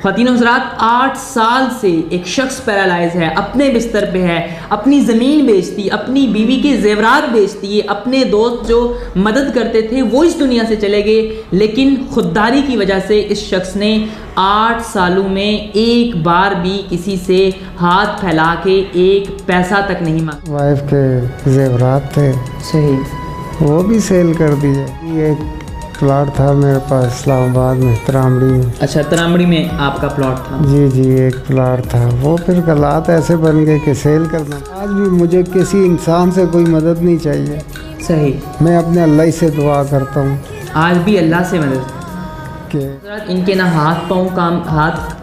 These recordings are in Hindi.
ख़वातीन हज़रात, 8 साल से एक शख्स पैरालाइज है, अपने बिस्तर पे है, अपनी ज़मीन बेचती, अपनी बीवी के ज़ेवरात बेचती है, अपने दोस्त जो मदद करते थे वो इस दुनिया से चले गए, लेकिन खुददारी की वजह से इस शख्स ने 8 सालों में एक बार भी किसी से हाथ फैला के एक पैसा तक नहीं मांगा। वाइफ के ज़ेवरात थे, सही, वो भी सेल कर दिए। एक प्लॉट था मेरे पास इस्लामाबाद में, तरामड़ी में। अच्छा, तरामड़ी में आपका प्लॉट था? जी जी, एक प्लॉट था। वो फिर हालात ऐसे बन गए कि सेल करना। आज भी मुझे किसी इंसान से कोई मदद नहीं चाहिए। सही, मैं अपने अल्लाह से दुआ करता हूँ आज भी अल्लाह से मदद कि इनके ना हाथ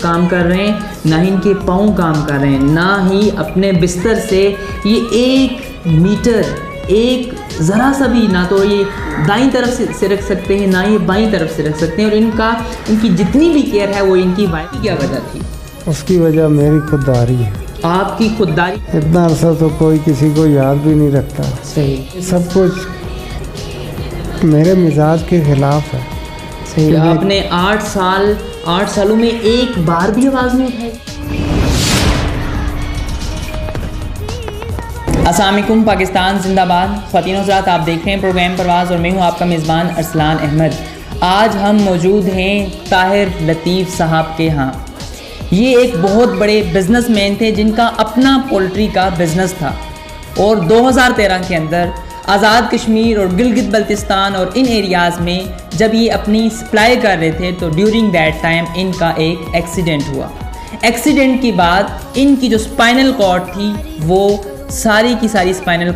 काम कर रहे हैं, ना ही इनके पाँव काम कर रहे हैं, ना ही अपने बिस्तर से ये 1 मीटर, एक ज़रा सा भी, ना तो ये दाईं तरफ से रख सकते हैं, ना ये बाईं तरफ से रख सकते हैं। और इनकी जितनी भी केयर है वो इनकी वाइफ की क्या वजह थी? उसकी वजह मेरी खुददारी है। आपकी खुददारी? इतना अरसा तो कोई किसी को याद भी नहीं रखता। सही, सब कुछ मेरे मिजाज के खिलाफ है। सही, आपने 8 सालों में एक बार भी आवाज़ नहीं उठाई? अस्सलाम वालेकुम, पाकिस्तान जिंदाबाद। ख़वातीन हज़रात, आप देख रहे हैं प्रोग्राम परवाज़ और मैं हूं आपका मेज़बान अरसलान अहमद। आज हम मौजूद हैं ताहिर लतीफ़ साहब के यहाँ। ये एक बहुत बड़े बिज़नेसमैन थे जिनका अपना पोल्ट्री का बिज़नेस था और 2013 के अंदर आज़ाद कश्मीर और गिलगित बल्तिस्तान और इन एरियाज़ में जब ये अपनी सप्लाई कर रहे थे तो ड्यूरिंग दैट टाइम इनका एक एक्सीडेंट हुआ। एक्सीडेंट के बाद इनकी जो स्पाइनल कॉर्ड थी वो सारी की सारी स्पाइनल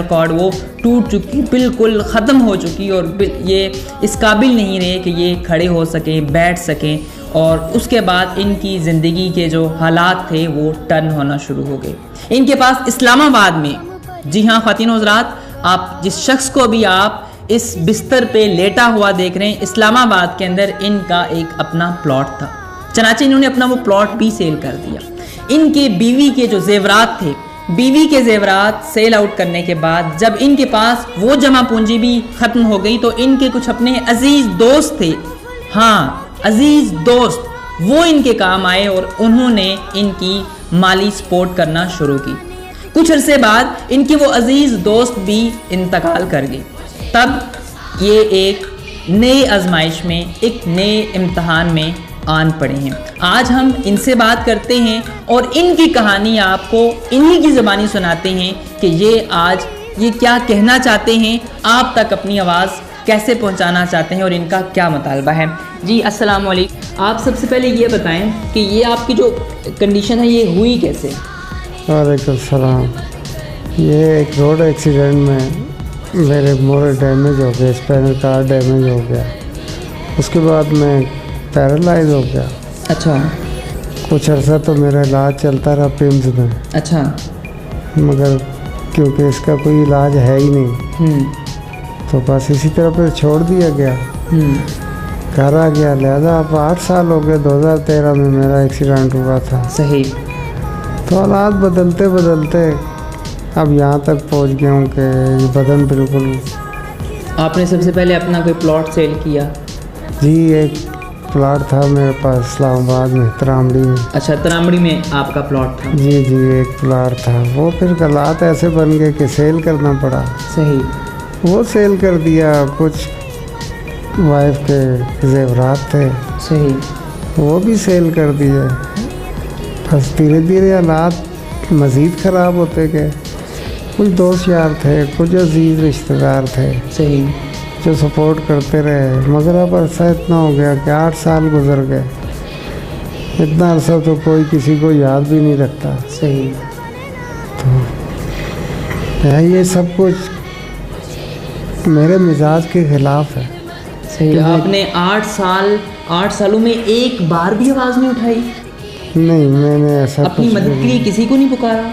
कॉर्ड वो टूट चुकी, बिल्कुल ख़त्म हो चुकी और ये इस काबिल नहीं रहे कि ये खड़े हो सकें, बैठ सकें। और उसके बाद इनकी ज़िंदगी के जो हालात थे वो टर्न होना शुरू हो गए। इनके पास इस्लामाबाद में, जी हाँ ख़वातीन हज़रात, आप जिस शख्स को भी आप इस बिस्तर पे लेटा हुआ देख रहे हैं, इस्लामाबाद के अंदर इनका एक अपना प्लॉट था। चनाचे इन्होंने अपना वो प्लॉट भी सेल कर दिया। इनके बीवी के जो ज़ेवरात थे, बीवी के ज़ेवरात सेल आउट करने के बाद जब इनके पास वो जमा पूंजी भी ख़त्म हो गई तो इनके कुछ अपने अजीज़ दोस्त थे, हाँ अजीज़ दोस्त, वो इनके काम आए और उन्होंने इनकी माली सपोर्ट करना शुरू की। कुछ अरसे बाद इनके वो अजीज़ दोस्त भी इंतकाल कर गए। तब ये एक नई आजमाइश में, एक नए इम्तहान में आन पड़े हैं। आज हम इनसे बात करते हैं और इनकी कहानी आपको इन्हीं की ज़बानी सुनाते हैं कि ये क्या कहना चाहते हैं, आप तक अपनी आवाज़ कैसे पहुंचाना चाहते हैं और इनका क्या मुतालबा है। जी अस्सलाम वालेकुम, आप सबसे पहले ये बताएं कि ये आपकी जो कंडीशन है ये हुई कैसे? वालेकुम सलाम। ये एक रोड एक्सीडेंट में मेरे मोरे डैमेज हो गए, स्पाइनल कॉर्ड डैमेज हो गया। उसके बाद मैं पैरालाइज हो गया। अच्छा, कुछ अर्सा तो मेरा इलाज चलता रहा पिम्स में। अच्छा, मगर क्योंकि इसका कोई इलाज है ही नहीं तो बस इसी तरह पर छोड़ दिया गया, घर आ गया। लिहाजा अब 8 साल हो गए, 2013 में मेरा एक्सीडेंट हुआ था। सही, तो हालात बदलते बदलते अब यहाँ तक पहुँच गया हूँ कि ये बदन बिल्कुल। आपने सबसे पहले अपना कोई प्लॉट सेल किया? जी, एक प्लॉट था मेरे पास इस्लामाबाद में, तरामड़ी में। अच्छा, तरामड़ी में आपका प्लॉट था? जी जी, एक प्लॉट था। वो फिर हालात ऐसे बन गए कि सेल करना पड़ा। सही, वो सेल कर दिया। कुछ वाइफ के ज़ेवरात थे, सही, वो भी सेल कर दिए। बस धीरे धीरे हालात मज़ीद ख़राब होते गए। कुछ दोस्त यार थे, कुछ अजीज़ रिश्तेदार थे, सही, जो सपोर्ट करते रहे। मगर अब अरसा इतना हो गया कि 8 साल गुजर गए। इतना अरसा तो कोई किसी को याद भी नहीं रखता। सही, तो ये सब कुछ मेरे मिजाज के खिलाफ है। सही, आपने 8 सालों में एक बार भी आवाज़ नहीं उठाई? नहीं, मैंने ऐसा अपनी मदद के लिए किसी को नहीं पुकारा?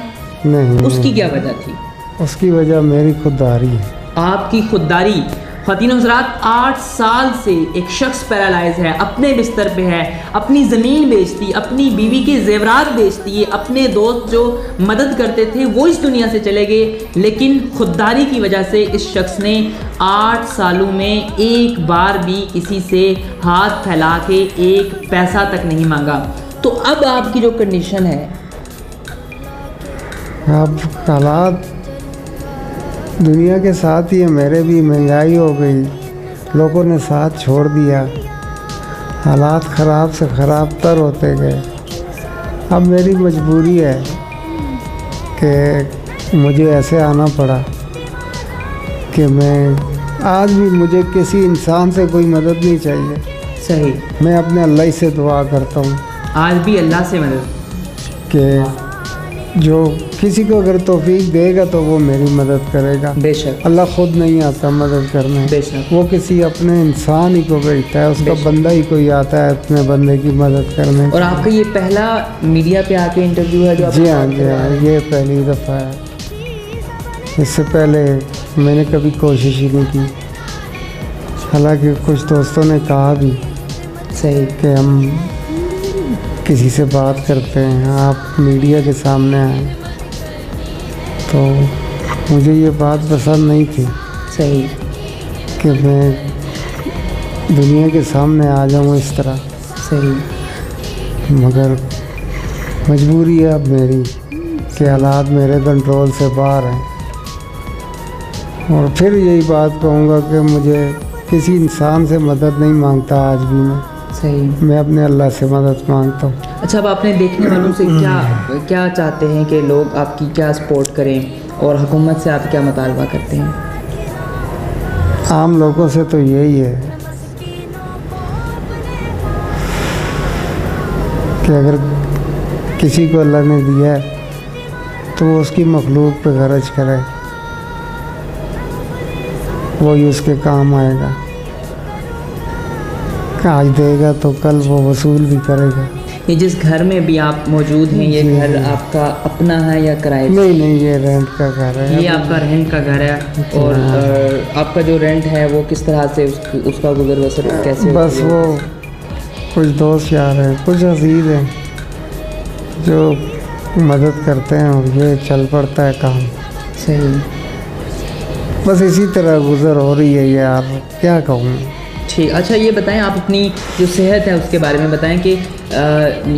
नहीं। उसकी क्या वजह थी? उसकी वजह मेरी खुददारी है। आपकी खुददारी? ख़वातीन हज़रात, 8 साल से एक शख्स पैरालाइज है, अपने बिस्तर पे है, अपनी ज़मीन बेचती, अपनी बीवी के जेवरात बेचती है, अपने दोस्त जो मदद करते थे वो इस दुनिया से चले गए, लेकिन खुददारी की वजह से इस शख्स ने 8 सालों में एक बार भी किसी से हाथ फैला के एक पैसा तक नहीं मांगा। तो अब आपकी जो कंडीशन है, अब हालात दुनिया के साथ ही है, मेरे भी महंगाई हो गई, लोगों ने साथ छोड़ दिया, हालात ख़राब से ख़राब तर होते गए। अब मेरी मजबूरी है कि मुझे ऐसे आना पड़ा कि मैं आज भी मुझे किसी इंसान से कोई मदद नहीं चाहिए। सही, मैं अपने अल्लाह से दुआ करता हूँ आज भी अल्लाह से मदद, कि जो किसी को अगर तौफीक देगा तो वो मेरी मदद करेगा। बेशक अल्लाह खुद नहीं आता मदद करने, बेशक, वो किसी अपने इंसान ही को भेजता है, उसका बंदा ही कोई आता है अपने बंदे की मदद करने। और आपका ये पहला मीडिया पे आके इंटरव्यू है जो जी हाँ, जी हाँ, ये पहली दफ़ा है। इससे पहले मैंने कभी कोशिश ही नहीं की, हालांकि कुछ दोस्तों ने कहा भी सही कि हम किसी से बात करते हैं, आप मीडिया के सामने आए, तो मुझे ये बात पसंद नहीं थी। सही कि मैं दुनिया के सामने आ जाऊँ इस तरह। सही, मगर मजबूरी है अब मेरी कि हालात मेरे कंट्रोल से बाहर हैं। और फिर यही बात कहूँगा कि मुझे किसी इंसान से मदद नहीं मांगता आज भी सही, मैं अपने अल्लाह से मदद मांगता हूँ। अच्छा, अब आपने देखने वालों से क्या चाहते हैं कि लोग आपकी क्या सपोर्ट करें, और हुकूमत से आप क्या मुतालबा करते हैं? आम लोगों से तो यही है कि अगर किसी को अल्लाह ने दिया है तो वो उसकी मखलूक पे खर्च करे, वही उसके काम आएगा। आज देगा तो कल वो वसूल भी करेगा। ये जिस घर में भी आप मौजूद हैं, ये घर आपका अपना है या किराए? नहीं, ये रेंट का घर है। ये आपका रेंट का घर है। और आपका जो रेंट है वो किस तरह से उसका गुजर बसर कैसे? बस वो कुछ दोस्त यार हैं, कुछ अजीज हैं जो मदद करते हैं और ये चल पड़ता है काम। सही, बस इसी तरह गुजर हो रही है यार, क्या कहूँ। ठीक, अच्छा ये बताएं, आप अपनी जो सेहत है उसके बारे में बताएं कि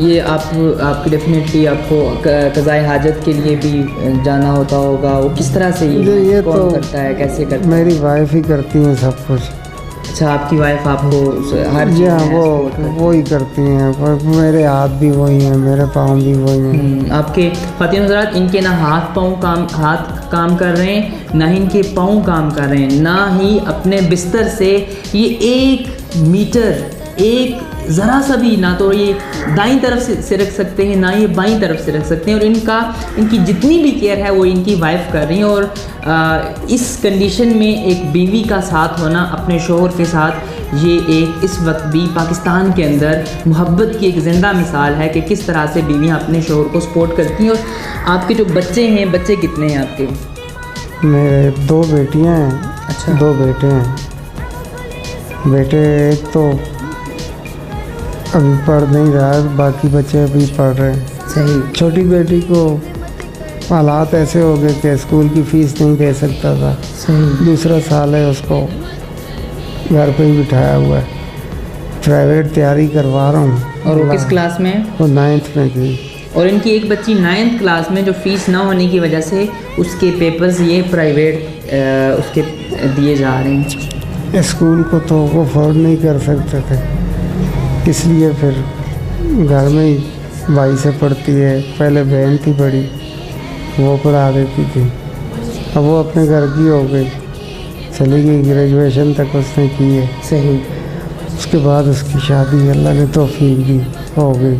ये आपकी डेफिनेटली आपको क़ज़ाए हाजत के लिए भी जाना होता होगा, वो किस तरह से ये कौन तो करता है, कैसे करता है? मेरी वाइफ ही करती हैं सब कुछ। अच्छा, आपकी वाइफ आपको हर चीज़ में वो ही करती हैं, मेरे हाथ भी वही हैं, मेरे पाँव भी वही हैं। आपके ख़वातीन हज़रात, इनके ना हाथ काम कर रहे हैं, ना ही इनके पाँव काम कर रहे हैं, ना ही अपने बिस्तर से ये 1 मीटर एक ज़रा सा भी ना तो ये दाईं तरफ से रख सकते हैं, ना ये बाईं तरफ से रख सकते हैं। और इनकी जितनी भी केयर है वो इनकी वाइफ कर रही हैं। और इस कंडीशन में एक बीवी का साथ होना अपने शोहर के साथ, ये एक इस वक्त भी पाकिस्तान के अंदर मोहब्बत की एक ज़िंदा मिसाल है कि किस तरह से बीवियाँ अपने शोहर को सपोर्ट करती हैं। और आपके जो बच्चे हैं, बच्चे कितने हैं आपके? मेरे 2 बेटियाँ हैं। अच्छा, 2 बेटे हैं। बेटे एक तो अभी पढ़ नहीं रहा है, बाकी बच्चे अभी पढ़ रहे हैं। सही, छोटी बेटी को हालात ऐसे हो गए कि स्कूल की फ़ीस नहीं दे सकता था। सही, दूसरा साल है, उसको घर पे ही बिठाया हुआ है, प्राइवेट तैयारी करवा रहा हूँ। और वो किस क्लास में है? वो 9th में थी। और इनकी एक बच्ची 9th क्लास में, जो फ़ीस ना होने की वजह से उसके पेपर्स ये प्राइवेट उसके दिए जा रहे हैं। स्कूल को तो वो अफोर्ड नहीं कर सकते थे, इसलिए फिर घर में ही भाई से पढ़ती है। पहले बहन थी बड़ी, वो पढ़ा देती थी, अब वो अपने घर की हो गई, चली गई, ग्रेजुएशन तक उसने की है। सही, उसके बाद उसकी शादी अल्लाह ने तौफीक दी, हो गई।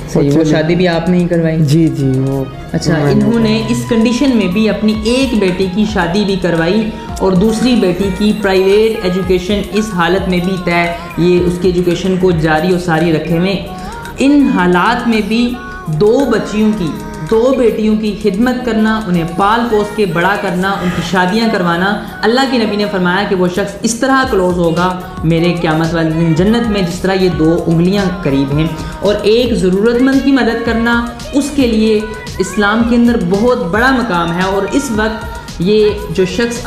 सही, वो शादी भी आपने ही करवाई? जी वो। अच्छा, इन्होंने इस कंडीशन में भी अपनी एक बेटी की शादी भी करवाई और दूसरी बेटी की प्राइवेट एजुकेशन इस हालत में भी तय, ये उसकी एजुकेशन को जारी और सारी रखे हुए। इन हालात में भी 2 बच्चियों की 2 बेटियों की खिदमत करना, उन्हें पाल पोस के बड़ा करना, उनकी शादियां करवाना, अल्लाह के नबी ने फरमाया कि वो शख्स इस तरह क्लोज़ होगा मेरे क़यामत वाले दिन जन्नत में जिस तरह ये 2 उंगलियां करीब हैं। और एक ज़रूरतमंद की मदद करना, उसके लिए इस्लाम के अंदर बहुत बड़ा मकाम है। और इस वक्त ये जो शख्स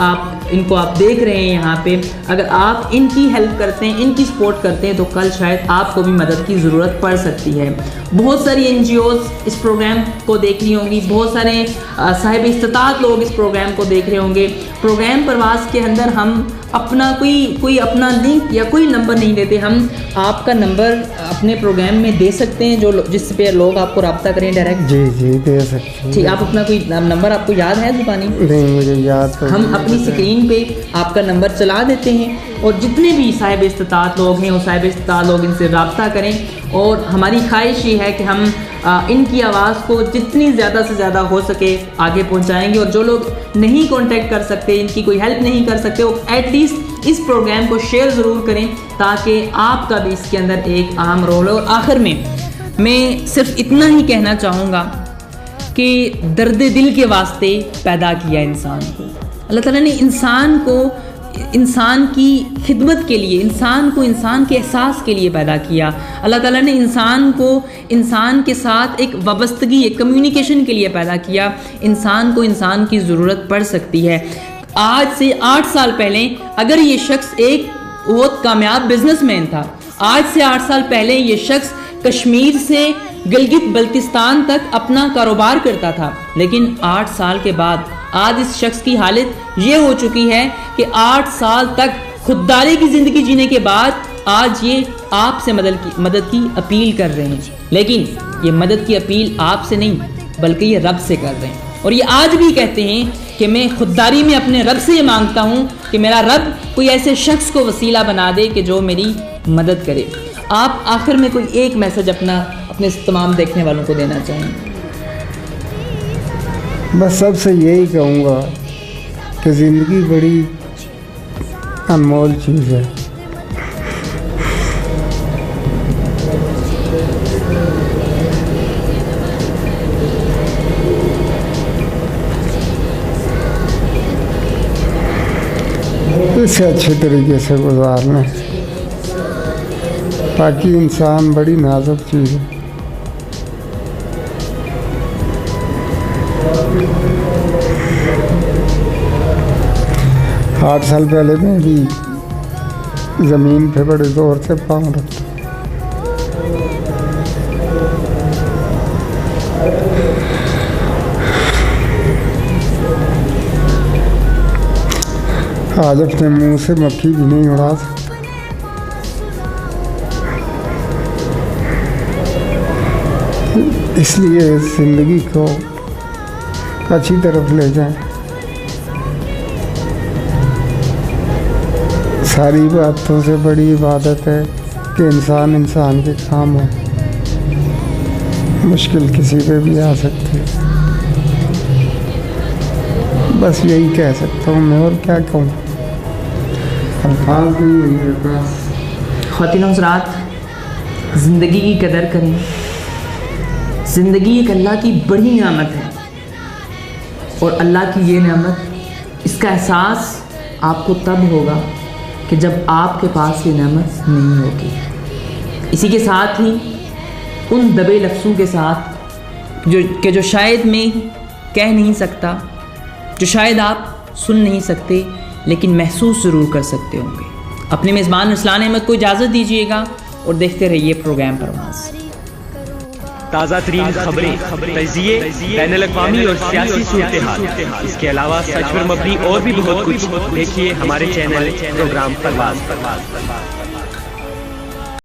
इनको आप देख रहे हैं यहाँ पे, अगर आप इनकी हेल्प करते हैं, इनकी सपोर्ट करते हैं, तो कल शायद आपको भी मदद की ज़रूरत पड़ सकती है। बहुत सारी NGOs इस प्रोग्राम को देख रही होंगी, बहुत सारे साहिब इस्तिताअत लोग इस प्रोग्राम को देख रहे होंगे। प्रोग्राम प्रवास के अंदर हम अपना कोई अपना लिंक या कोई नंबर नहीं देते, हम आपका नंबर अपने प्रोग्राम में दे सकते हैं जिस पे लोग आपको रब्ता करें डायरेक्ट। जी दे सकते हैं। ठीक, आप अपना कोई नंबर आपको याद है ज़ुबानी? नहीं मुझे याद तो हम अपनी स्क्रीन पे आपका नंबर चला देते हैं और जितने भी साहिब इस्तिताअत लोग हैं वो साहिब इस्तिताअत लोग इनसे रब्ता करें। और हमारी ख्वाहिश ये है कि हम इनकी आवाज़ को जितनी ज़्यादा से ज़्यादा हो सके आगे पहुंचाएंगे। और जो लोग नहीं कांटेक्ट कर सकते, इनकी कोई हेल्प नहीं कर सकते, वो एटलीस्ट इस प्रोग्राम को शेयर ज़रूर करें ताकि आपका भी इसके अंदर एक अहम रोल हो। और आखिर में मैं सिर्फ इतना ही कहना चाहूँगा कि दर्द दिल के वास्ते पैदा किया इंसान को अल्लाह ताला ने, इंसान को इंसान की खिदमत के लिए, इंसान को इंसान के एहसास के लिए पैदा किया। अल्लाह ताला ने इंसान को इंसान के साथ एक वाबस्तगी, एक कम्युनिकेशन के लिए पैदा किया। इंसान को इंसान की ज़रूरत पड़ सकती है। आज से 8 साल पहले अगर ये शख्स एक बहुत कामयाब बिजनेसमैन था, आज से 8 साल पहले ये शख्स कश्मीर से गिलगित बल्तिस्तान तक अपना कारोबार करता था, लेकिन 8 साल के बाद आज इस शख्स की हालत ये हो चुकी है कि 8 साल तक खुददारी की ज़िंदगी जीने के बाद आज ये आपसे मदद की अपील कर रहे हैं। लेकिन ये मदद की अपील आपसे नहीं बल्कि ये रब से कर रहे हैं। और ये आज भी कहते हैं कि मैं खुददारी में अपने रब से ये मांगता हूँ कि मेरा रब कोई ऐसे शख्स को वसीला बना दे कि जो मेरी मदद करे। आप आखिर में कोई एक मैसेज अपने तमाम देखने वालों को देना चाहेंगे? बस सबसे यही कहूँगा कि ज़िंदगी बड़ी अनमोल चीज़ है। इसे अच्छे तरीके से गुजारना, बाकी इंसान बड़ी नाजुक चीज़ है। आठ साल पहले मैं भी ज़मीन पे बड़े ज़ोर से पाँव रखता। आज अपने मुंह से मक्खी भी नहीं उड़ा सकता। इसलिए ज़िंदगी को अच्छी तरफ ले जाएं। सारी बातों से बड़ी इबादत है कि इंसान इंसान के काम हो। मुश्किल किसी पे भी आ सकती है। बस यही कह सकता हूँ मैं, और क्या कहूँ, अल्फाज नहीं है मेरे पास। ख़वातीन हज़रात, ज़िंदगी की कदर करें। ज़िंदगी एक अल्लाह की बड़ी नेमत है और अल्लाह की ये नेमत, इसका एहसास आपको तब होगा कि जब आपके पास ये नेमत नहीं होगी। इसी के साथ ही उन दबे लफ्ज़ों के साथ जो शायद मैं कह नहीं सकता, जो शायद आप सुन नहीं सकते, लेकिन महसूस ज़रूर कर सकते होंगे। अपने मेज़बान अरसलान अहमद को इजाज़त दीजिएगा और देखते रहिए प्रोग्राम परवाज़। ताज़ा तरीन खबरें, तजिए, बैनुल-अक़वामी और सियासी सूरत-ए-हाल, इसके अलावा सच पर मबनी और भी बहुत कुछ देखिए हमारे चैनल प्रोग्राम परवाज़।